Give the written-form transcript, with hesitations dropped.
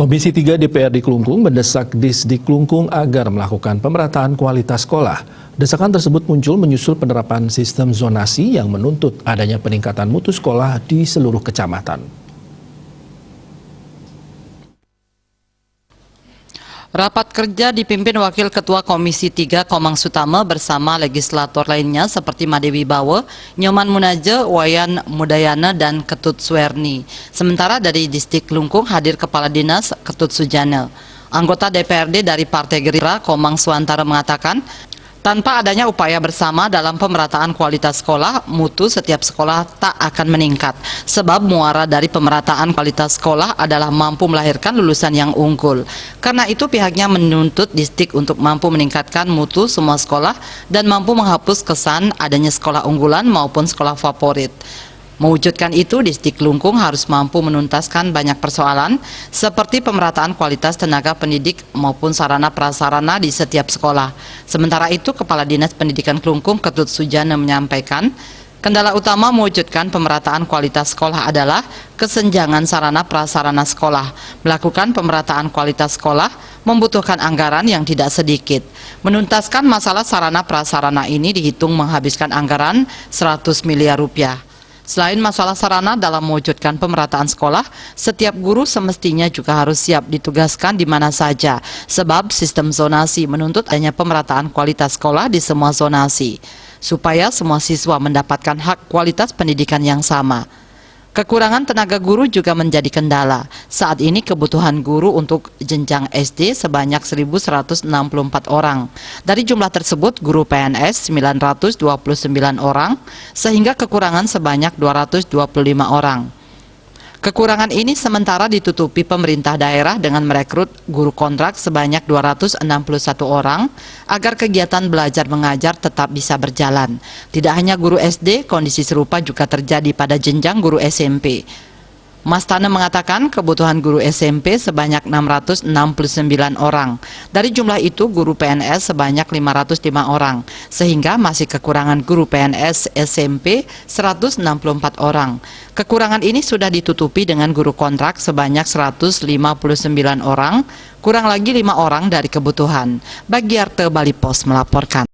Komisi 3 DPRD Klungkung mendesak Disdik Klungkung agar melakukan pemerataan kualitas sekolah. Desakan tersebut muncul menyusul penerapan sistem zonasi yang menuntut adanya peningkatan mutu sekolah di seluruh kecamatan. Rapat kerja dipimpin Wakil Ketua Komisi 3 Komang Sutama bersama legislator lainnya seperti Made Wibawa, Nyoman Munaje, Wayan Mudayana, dan Ketut Suwerni. Sementara dari Disdik Klungkung hadir Kepala Dinas Ketut Sujana. Anggota DPRD dari Partai Gerindra Komang Suantara mengatakan, tanpa adanya upaya bersama dalam pemerataan kualitas sekolah, mutu setiap sekolah tak akan meningkat. Sebab muara dari pemerataan kualitas sekolah adalah mampu melahirkan lulusan yang unggul. Karena itu pihaknya menuntut Disdik untuk mampu meningkatkan mutu semua sekolah dan mampu menghapus kesan adanya sekolah unggulan maupun sekolah favorit. Mewujudkan itu, Disdik Klungkung harus mampu menuntaskan banyak persoalan seperti pemerataan kualitas tenaga pendidik maupun sarana prasarana di setiap sekolah. Sementara itu, Kepala Dinas Pendidikan Klungkung Ketut Sujana menyampaikan, kendala utama mewujudkan pemerataan kualitas sekolah adalah kesenjangan sarana prasarana sekolah. Melakukan pemerataan kualitas sekolah membutuhkan anggaran yang tidak sedikit. Menuntaskan masalah sarana prasarana ini dihitung menghabiskan anggaran 100 miliar rupiah. Selain masalah sarana dalam mewujudkan pemerataan sekolah, setiap guru semestinya juga harus siap ditugaskan di mana saja, sebab sistem zonasi menuntut adanya pemerataan kualitas sekolah di semua zonasi, supaya semua siswa mendapatkan hak kualitas pendidikan yang sama. Kekurangan tenaga guru juga menjadi kendala. Saat ini kebutuhan guru untuk jenjang SD sebanyak 1.164 orang. Dari jumlah tersebut, guru PNS 929 orang, sehingga kekurangan sebanyak 225 orang. Kekurangan ini sementara ditutupi pemerintah daerah dengan merekrut guru kontrak sebanyak 261 orang agar kegiatan belajar mengajar tetap bisa berjalan. Tidak hanya guru SD, kondisi serupa juga terjadi pada jenjang guru SMP. Mas Tane mengatakan kebutuhan guru SMP sebanyak 669 orang. Dari jumlah itu guru PNS sebanyak 505 orang, sehingga masih kekurangan guru PNS SMP 164 orang. Kekurangan ini sudah ditutupi dengan guru kontrak sebanyak 159 orang, kurang lagi 5 orang dari kebutuhan. Bagiarte Bali Pos melaporkan.